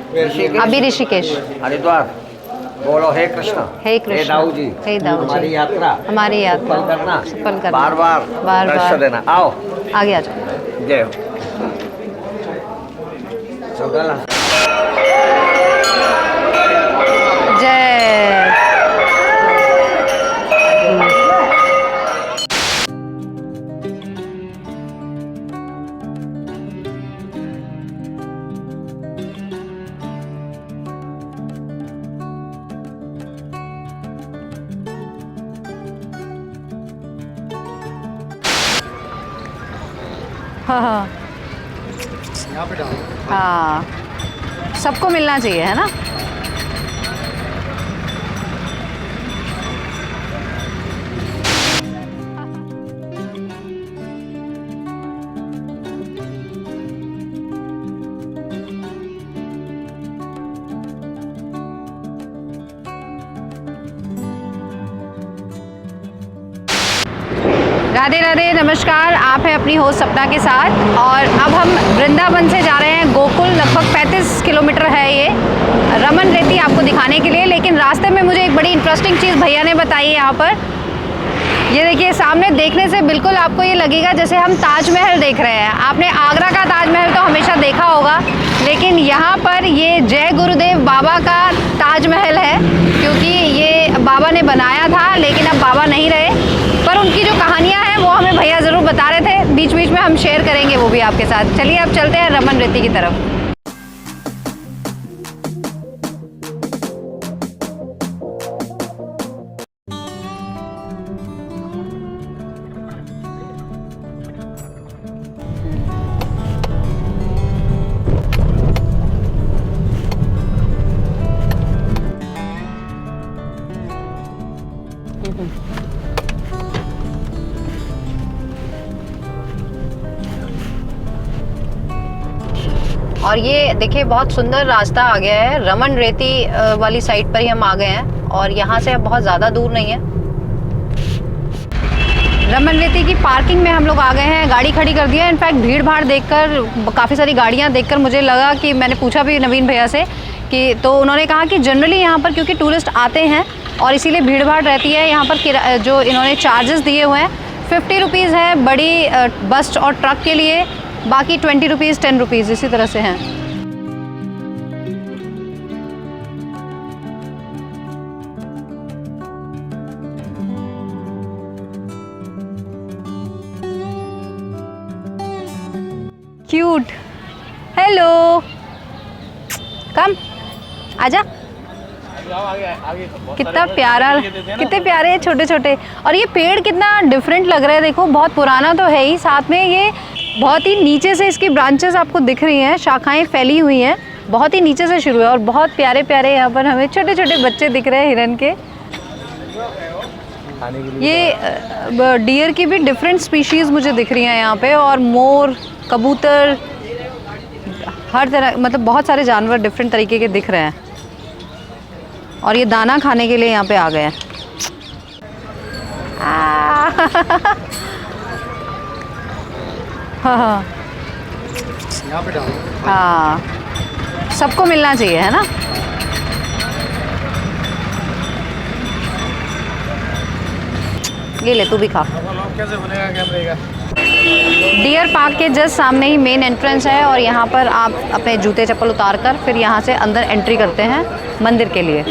अभी ऋषिकेश। हरिद्वार। बोलो हे कृष्ण। हे कृष्ण। हे दाऊ जी। हे दाऊ जी। हमारी यात्रा सफल करना। सफल करना। बार बार दर्शन देना। आओ आगे आ जाओ। जय हो। जय। हाँ हाँ, सबको मिलना चाहिए, है ना। राधे राधे, नमस्कार। आप हैं अपनी होस्ट सपना के साथ और अब हम वृंदावन से जा रहे हैं गोकुल। लगभग 35 किलोमीटर है ये रमन रेती आपको दिखाने के लिए। लेकिन रास्ते में मुझे एक बड़ी इंटरेस्टिंग चीज़ भैया ने बताई है यहाँ पर। ये देखिए, सामने देखने से बिल्कुल आपको ये लगेगा जैसे हम ताजमहल देख रहे हैं। आपने आगरा का ताजमहल तो हमेशा देखा होगा, लेकिन यहाँ पर ये जय गुरुदेव बाबा का ताजमहल है, क्योंकि ये बाबा ने बनाया था लेकिन अब बाबा नहीं रहे। पर उनकी जो कहानियाँ हैं वो हमें भैया ज़रूर बता रहे थे, बीच बीच में हम शेयर करेंगे वो भी आपके साथ। चलिए अब चलते हैं रमन रेती की तरफ। और ये देखिए, बहुत सुंदर रास्ता आ गया है। रमन रेती वाली साइड पर ही हम आ गए हैं और यहाँ से अब बहुत ज़्यादा दूर नहीं है। रमन रेती की पार्किंग में हम लोग आ गए हैं, गाड़ी खड़ी कर दिया है। इनफैक्ट भीड़ भाड़ देखकर, काफ़ी सारी गाड़ियाँ देखकर मुझे लगा कि, मैंने पूछा भी नवीन भैया से कि, तो उन्होंने कहा कि जनरली यहाँ पर क्योंकि टूरिस्ट आते हैं और इसीलिए भीड़ भाड़ रहती है। यहाँ पर जो इन्होंने चार्जेस दिए हुए हैं 50 रुपीज़ है बड़ी बस और ट्रक के लिए, बाकी 20 रुपीज़ 10 रुपीज़ इसी तरह से हैं। क्यूट। हेलो, कम आजा। कितना प्यारा, कितने प्यारे हैं छोटे छोटे। और ये पेड़ कितना डिफरेंट लग रहा है। देखो, बहुत पुराना तो है ही, साथ में ये बहुत ही नीचे से इसकी ब्रांचेस आपको दिख रही हैं, शाखाएं फैली हुई हैं, बहुत ही नीचे से शुरू है। और बहुत प्यारे प्यारे यहाँ पर हमें छोटे छोटे बच्चे दिख रहे हैं हिरन के। ये डियर की भी डिफरेंट स्पीशीज़ मुझे दिख रही हैं यहाँ पे, और मोर, कबूतर, हर तरह, मतलब बहुत सारे जानवर डिफरेंट तरीके के दिख रहे हैं। और ये दाना खाने के लिए यहाँ पे आ गए हैं। हाँ हाँ, सबको मिलना चाहिए, है ना। ये ले, तू भी खा। कैसे बनेगा कैमरे का? डियर पार्क के जस्ट सामने ही मेन एंट्रेंस है और यहाँ पर आप अपने जूते चप्पल उतार कर फिर यहाँ से अंदर एंट्री करते हैं मंदिर के लिए।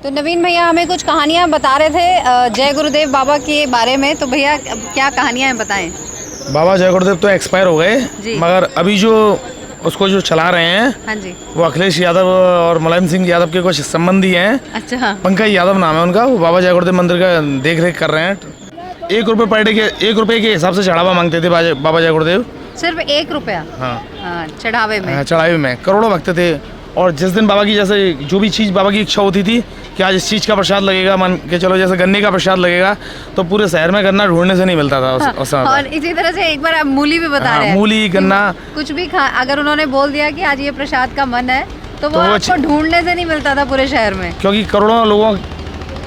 तो नवीन भैया हमें कुछ कहानियाँ बता रहे थे जय गुरुदेव बाबा के बारे में। तो भैया क्या कहानियाँ हैं, बताएं। बाबा जय गुरुदेव तो एक्सपायर हो गए, मगर अभी जो उसको जो चला रहे हैं, हाँ जी, वो अखिलेश यादव और मुलायम सिंह यादव के कुछ संबंधी हैं। अच्छा। पंकज यादव नाम है उनका। वो बाबा जय गुरुदेव मंदिर का देख रेख कर रहे हैं। 1 रुपये पर डे के 1 रुपये के हिसाब से चढ़ावा मांगते थे बाबा जय गुरुदेव। सिर्फ 1 रुपया? हाँ, चढ़ावे में। चढ़ावे में करोड़ों भक्त थे। और जिस दिन बाबा की जैसे जो भी चीज़ बाबा की इच्छा होती थी कि आज इस चीज़ का प्रसाद लगेगा, मान के चलो जैसे गन्ने का प्रसाद लगेगा, तो पूरे शहर में गन्ना ढूंढने से नहीं मिलता था उस समय। और इसी तरह से एक बार आप मूली भी बता रहे हैं। मूली, गन्ना, कुछ भी अगर उन्होंने बोल दिया कि आज ये प्रसाद का मन है तो वो आपको ढूंढने से नहीं मिलता था पूरे शहर में, क्योंकि करोड़ों लोगों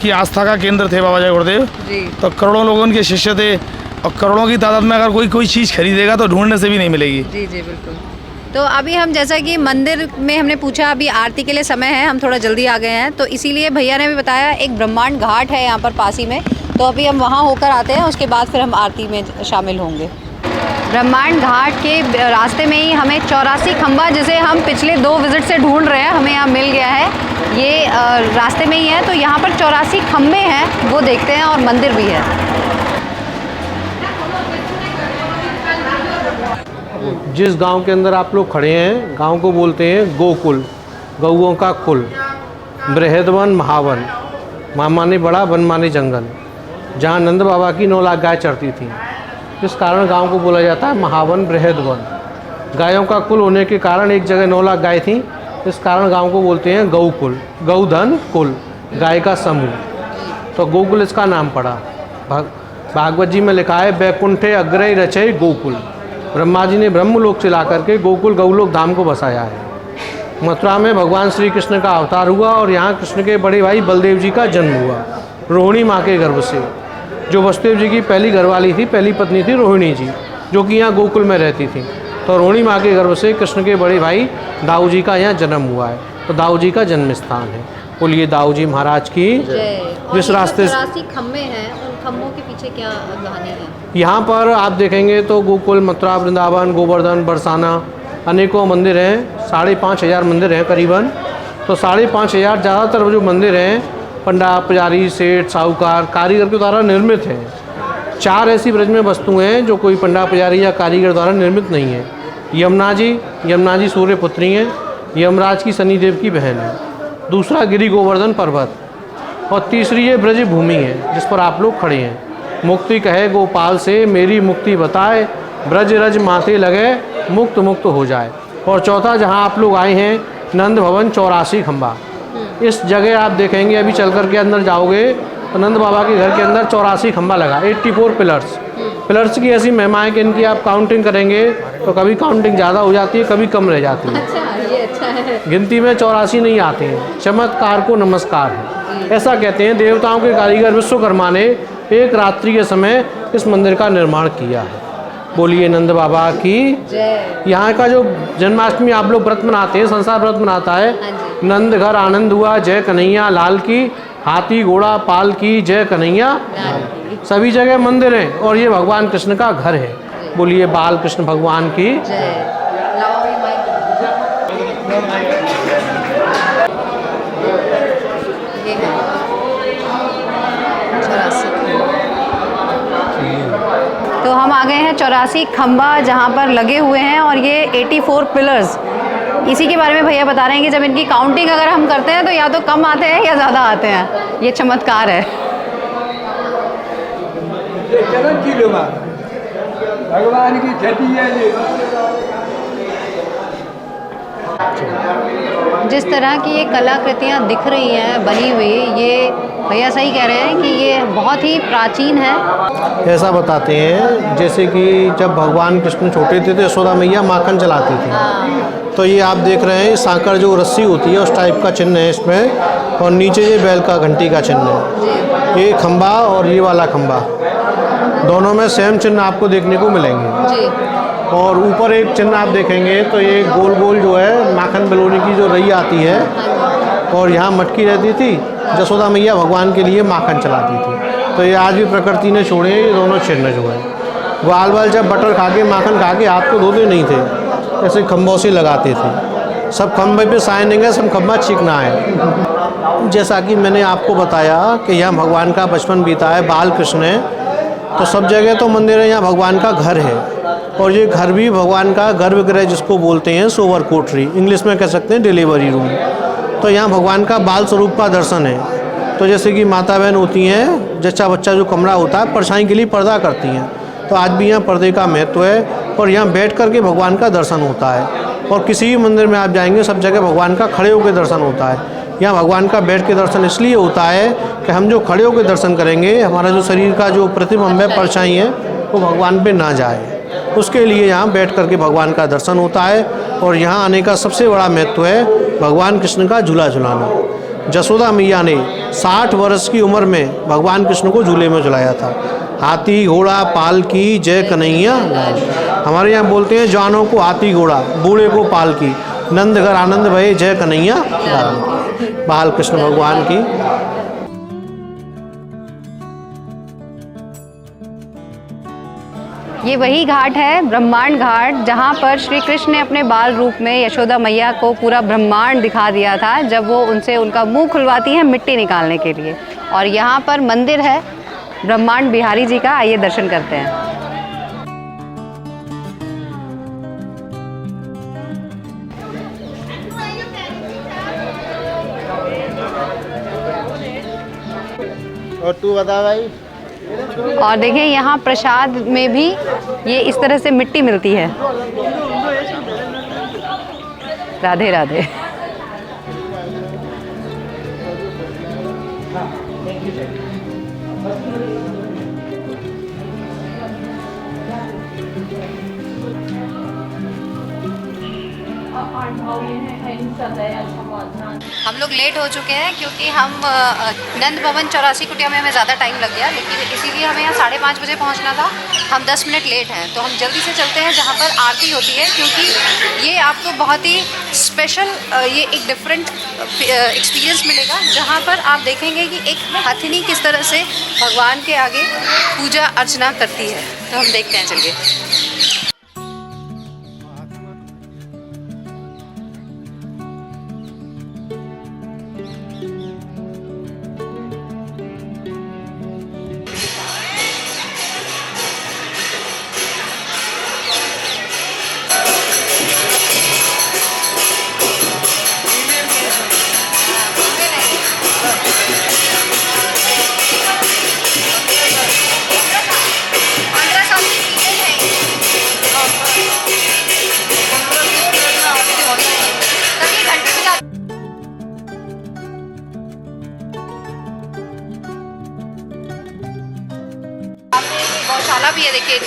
की आस्था का केंद्र थे बाबा जय गुरुदेव। तो करोड़ों लोगों उनके शिष्य थे और करोड़ों की तादाद में अगर कोई चीज़ खरीदेगा तो ढूंढने से भी नहीं मिलेगी। जी जी बिल्कुल। तो अभी हम जैसा कि मंदिर में हमने पूछा, अभी आरती के लिए समय है, हम थोड़ा जल्दी आ गए हैं, तो इसीलिए भैया ने भी बताया एक ब्रह्मांड घाट है यहाँ पर पास ही में, तो अभी हम वहाँ होकर आते हैं, उसके बाद फिर हम आरती में शामिल होंगे। ब्रह्मांड घाट के रास्ते में ही हमें 84 खंबा, जिसे हम पिछले 2 विज़िट से ढूंढ रहे हैं, हमें यहाँ मिल गया है। ये रास्ते में ही है, तो यहाँ पर 84 खंबे हैं, वो देखते हैं, और मंदिर भी है। जिस गांव के अंदर आप लोग खड़े हैं, गांव को बोलते हैं गोकुल, गौओं का कुल। बृहदवन महावन, माँ माने बड़ा, वन माने जंगल, जहाँ नंद बाबा की 9 लाख गाय चरती थी, इस कारण गांव को बोला जाता है महावन बृहदवन। गायों का कुल होने के कारण एक जगह 9 लाख गाय थी, इस कारण गांव को बोलते हैं गौकुल, गौधन कुल, गाय का समूह, तो गोकुल इसका नाम पड़ा। भागवत जी में लिखा है बैकुंठे अग्रय रचय गोकुल, ब्रह्मा जी ने ब्रह्मलोक से ला करके गोकुल गौलोक धाम को बसाया है। मथुरा में भगवान श्री कृष्ण का अवतार हुआ और यहाँ कृष्ण के बड़े भाई बलदेव जी का जन्म हुआ, रोहिणी माँ के गर्भ से। जो वसुदेव जी की पहली घरवाली थी, पहली पत्नी थी रोहिणी जी, जो कि यहाँ गोकुल में रहती थी, तो रोहिणी माँ के गर्भ से कृष्ण के बड़े भाई दाऊ जी का यहाँ जन्म हुआ है, तो दाऊ जी का जन्म स्थान है। बोलिए दाऊ जी महाराज की। जिस रास्ते से खम्भे हैं, उन खम्भों के पीछे क्या कहानी है? यहाँ पर आप देखेंगे तो गोकुल, मथुरा, वृंदावन, गोवर्धन, बरसाना, अनेकों मंदिर हैं। 5,500 मंदिर हैं करीबन। तो 5,500 ज़्यादातर जो मंदिर हैं पंडा, पुजारी, सेठ, साहूकार, कारीगर के द्वारा निर्मित हैं। 4 ऐसी ब्रज में वस्तुएं हैं जो कोई पंडा, पुजारी या कारीगर द्वारा निर्मित नहीं है। यमुना जी सूर्य पुत्री हैं, यमराज की शनिदेव की बहन है। दूसरा गिरि गोवर्धन पर्वत, और तीसरी ये ब्रज भूमि है जिस पर आप लोग खड़े हैं। मुक्ति कहे गोपाल से, मेरी मुक्ति बताए, ब्रज रज माथे लगे, मुक्त मुक्त हो जाए। और चौथा जहाँ आप लोग आए हैं नंद भवन 84 खंबा, इस जगह आप देखेंगे, अभी चल कर के अंदर जाओगे तो नंद बाबा के घर के अंदर 84 खंबा लगा, 84 पिलर्स की ऐसी महिमा है कि इनकी आप काउंटिंग करेंगे तो कभी काउंटिंग ज़्यादा हो जाती है, कभी कम रह जाती है। ये अच्छा है। गिनती में 84 नहीं आते हैं। चमत्कार को नमस्कार है, ऐसा कहते हैं। देवताओं के कारीगर विश्वकर्मा ने एक रात्रि के समय इस मंदिर का निर्माण किया है। बोलिए नंद बाबा की। यहाँ का जो जन्माष्टमी आप लोग व्रत मनाते हैं, संसार व्रत मनाता है, नंद घर आनंद हुआ, जय कन्हैया लाल की, हाथी घोड़ा पाल की, जय कन्हैया। सभी जगह मंदिर हैं और ये भगवान कृष्ण का घर है। बोलिए बाल कृष्ण भगवान की। तो हम आ गए हैं 84 खंबा जहाँ पर लगे हुए हैं, और ये 84 पिलर्स, इसी के बारे में भैया बता रहे हैं कि जब इनकी काउंटिंग अगर हम करते हैं तो या तो कम आते हैं या ज़्यादा आते हैं। ये चमत्कार है। भगवान की छठी है। जिस तरह की ये कलाकृतियाँ दिख रही हैं बनी हुई, ये भैया सही कह रहे हैं कि ये बहुत ही प्राचीन है। ऐसा बताते हैं जैसे कि जब भगवान कृष्ण छोटे थे तो यशोदा मैया माखन चलाती थी, तो ये आप देख रहे हैं सांकड़ जो रस्सी होती है उस टाइप का चिन्ह है इसमें, और नीचे ये बैल का घंटी का चिन्ह है। ये खंबा और ये वाला खंबा दोनों में सेम चिन्ह आपको देखने को मिलेंगे जी। और ऊपर एक चिन्ह आप देखेंगे तो ये गोल गोल जो है माखन बिलोनी की जो रही आती है, और यहाँ मटकी रहती थी, यशोदा मैया भगवान के लिए माखन चलाती थी। तो ये आज भी प्रकृति ने छोड़े ये दोनों चिन्ह जो है। ग्वाल बाल जब बटर खा के माखन खा के हाथ को धोते नहीं थे, ऐसे खम्भों से लगाते थे। सब खम्भे पे साइन है, सब खम्भा चिकना है। जैसा कि मैंने आपको बताया कि यहाँ भगवान का बचपन बीता है, बाल कृष्ण है, तो सब जगह तो मंदिर है, यहाँ भगवान का घर है। और ये घर भी भगवान का गर्भगृह जिसको बोलते हैं, सोवर कोठरी, इंग्लिश में कह सकते हैं डिलीवरी रूम। तो यहाँ भगवान का बाल स्वरूप का दर्शन है। तो जैसे कि माता बहन होती हैं, जच्चा बच्चा जो कमरा होता है परछाई के लिए पर्दा करती हैं, तो आज भी यहाँ पर्दे का महत्व है। और यहाँ बैठ कर के भगवान का दर्शन होता है। और किसी भी मंदिर में आप जाएंगे सब जगह भगवान का खड़े होकर दर्शन होता है। यहाँ भगवान का बैठ के दर्शन इसलिए होता है कि हम जो खड़े होकर दर्शन करेंगे, हमारा जो शरीर का जो प्रतिबिंब है, परछाई है, वो भगवान पे ना जाए, उसके लिए यहाँ बैठ करके भगवान का दर्शन होता है। और यहाँ आने का सबसे बड़ा महत्व है भगवान कृष्ण का झूला झुलाना। यशोदा मैया ने 60 वर्ष की उम्र में भगवान कृष्ण को झूले में झुलाया था। हाथी घोड़ा पालकी जय कन्हैया लाल। हमारे यहाँ बोलते हैं जवानों को हाथी घोड़ा, बूढ़े को पालकी, नंद घर आनंद भये जय कन्हैया लाल। बाल कृष्ण भगवान की। ये वही घाट है, ब्रह्मांड घाट, जहाँ पर श्री कृष्ण ने अपने बाल रूप में यशोदा मैया को पूरा ब्रह्मांड दिखा दिया था जब वो उनसे उनका मुंह खुलवाती हैं मिट्टी निकालने के लिए। और यहाँ पर मंदिर है ब्रह्मांड बिहारी जी का, आइए दर्शन करते हैं। और तू बता भाई। और देखिए यहाँ प्रसाद में भी ये इस तरह से मिट्टी मिलती है। राधे राधे। हम लोग लेट हो चुके हैं क्योंकि हम नंद भवन 84 कुटिया में हमें ज़्यादा टाइम लग गया, लेकिन इसीलिए हमें यहाँ 5:30 बजे पहुँचना था। हम 10 मिनट लेट हैं, तो हम जल्दी से चलते हैं जहाँ पर आरती होती है, क्योंकि ये आपको बहुत ही स्पेशल ये एक डिफरेंट एक्सपीरियंस मिलेगा, जहाँ पर आप देखेंगे कि एक हथिनी किस तरह से भगवान के आगे पूजा अर्चना करती है। तो हम देखते हैं, चलिए। गौशाला भी है, देखिए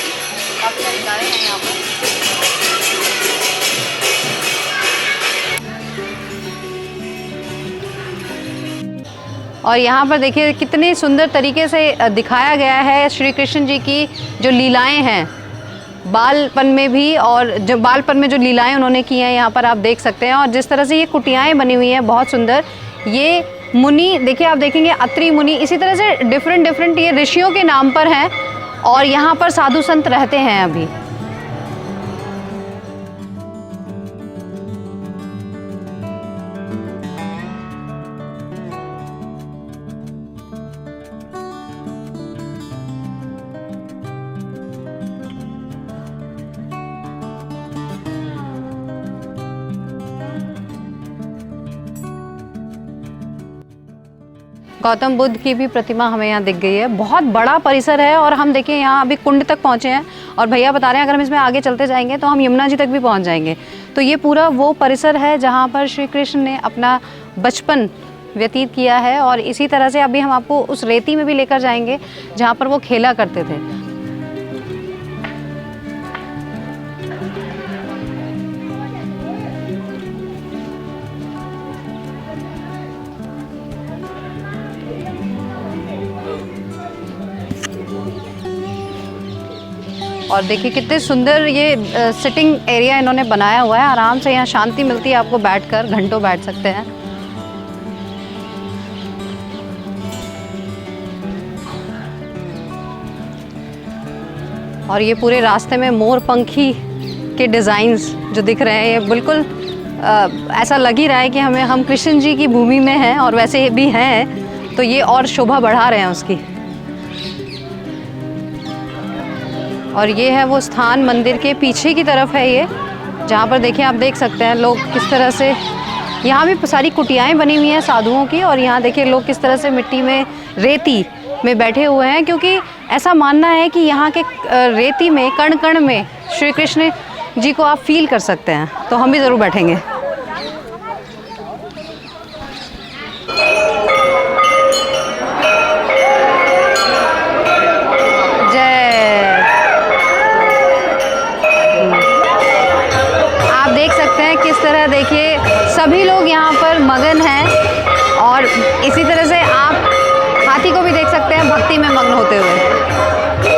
काफी सारी गायें हैं यहाँ पर। और यहाँ पर देखिए कितने सुंदर तरीके से दिखाया गया है श्री कृष्ण जी की जो लीलाएं हैं बालपन में भी, और जो बालपन में जो लीलाएं उन्होंने की हैं यहाँ पर आप देख सकते हैं। और जिस तरह से ये कुटियाएं बनी हुई हैं बहुत सुंदर, ये मुनि देखिए, आप देखेंगे अत्रि मुनि, इसी तरह से डिफरेंट ये ऋषियों के नाम पर हैं और यहाँ पर साधु संत रहते हैं अभी। गौतम बुद्ध की भी प्रतिमा हमें यहाँ दिख गई है। बहुत बड़ा परिसर है और हम देखिए यहाँ अभी कुंड तक पहुँचे हैं और भैया बता रहे हैं अगर हम इसमें आगे चलते जाएंगे तो हम यमुना जी तक भी पहुँच जाएंगे। तो ये पूरा वो परिसर है जहाँ पर श्री कृष्ण ने अपना बचपन व्यतीत किया है। और इसी तरह से अभी हम आपको उस रेती में भी लेकर जाएंगे जहाँ पर वो खेला करते थे। और देखिए कितने सुंदर ये सिटिंग एरिया इन्होंने बनाया हुआ है। आराम से यहाँ शांति मिलती है आपको, बैठकर घंटों बैठ सकते हैं। और ये पूरे रास्ते में मोर पंखी के डिज़ाइंस जो दिख रहे हैं, ये बिल्कुल ऐसा लग ही रहा है कि हम कृष्ण जी की भूमि में हैं और वैसे भी हैं, तो ये और शोभा बढ़ा रहे हैं उसकी। और ये है वो स्थान मंदिर के पीछे की तरफ है ये, जहाँ पर देखिए आप देख सकते हैं लोग किस तरह से, यहाँ भी सारी कुटियाएं बनी हुई हैं साधुओं की। और यहाँ देखिए लोग किस तरह से मिट्टी में, रेती में बैठे हुए हैं, क्योंकि ऐसा मानना है कि यहाँ के रेती में, कण कण में श्री कृष्ण जी को आप फील कर सकते हैं। तो हम भी ज़रूर बैठेंगे। किस तरह देखिए सभी लोग यहाँ पर मगन हैं। और इसी तरह से आप हाथी को भी देख सकते हैं भक्ति में मग्न होते हुए।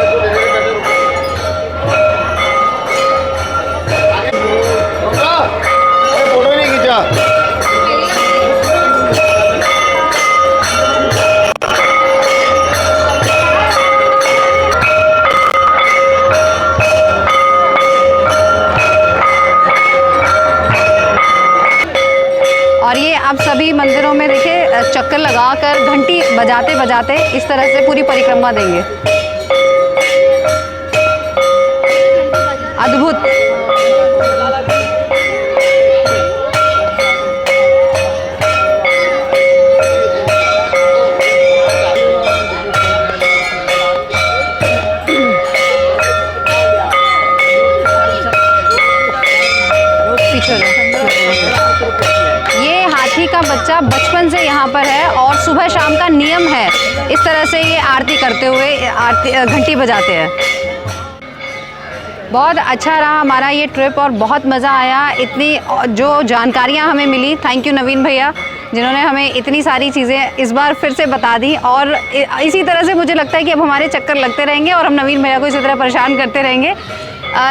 आप सभी मंदिरों में देखिए चक्कर लगाकर घंटी बजाते बजाते इस तरह से पूरी परिक्रमा देंगे। अद्भुत। ये हाथी का बच्चा बचपन से यहाँ पर है और सुबह शाम का नियम है इस तरह से ये आरती करते हुए घंटी बजाते हैं। बहुत अच्छा रहा हमारा ये ट्रिप और बहुत मज़ा आया। इतनी जो जानकारियाँ हमें मिली, थैंक यू नवीन भैया जिन्होंने हमें इतनी सारी चीज़ें इस बार फिर से बता दी। और इसी तरह से मुझे लगता है कि अब हमारे चक्कर लगते रहेंगे और हम नवीन भैया को इसी तरह परेशान करते रहेंगे।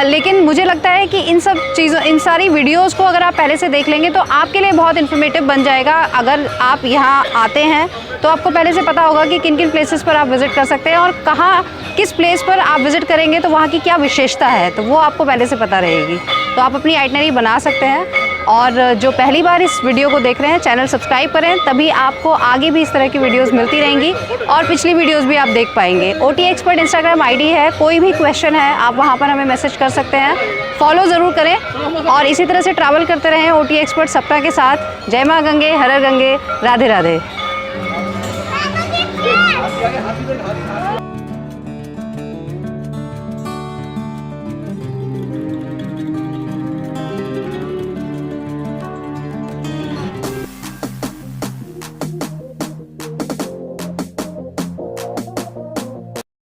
लेकिन मुझे लगता है कि इन सारी वीडियोस को अगर आप पहले से देख लेंगे तो आपके लिए बहुत इन्फॉर्मेटिव बन जाएगा। अगर आप यहाँ आते हैं तो आपको पहले से पता होगा कि किन किन प्लेसेस पर आप विज़िट कर सकते हैं और कहाँ किस प्लेस पर आप विज़िट करेंगे तो वहाँ की क्या विशेषता है, तो वो आपको पहले से पता रहेगी। तो आप अपनी आइटनरी बना सकते हैं। और जो पहली बार इस वीडियो को देख रहे हैं चैनल सब्सक्राइब करें, तभी आपको आगे भी इस तरह की वीडियोस मिलती रहेंगी और पिछली वीडियोस भी आप देख पाएंगे। OT एक्सपर्ट इंस्टाग्राम आईडी है, कोई भी क्वेश्चन है आप वहां पर हमें मैसेज कर सकते हैं। फॉलो ज़रूर करें और इसी तरह से ट्रैवल करते रहें OT एक्सपर्ट सपना के साथ। जय माँ गंगे, हर हर गंगे, राधे राधे।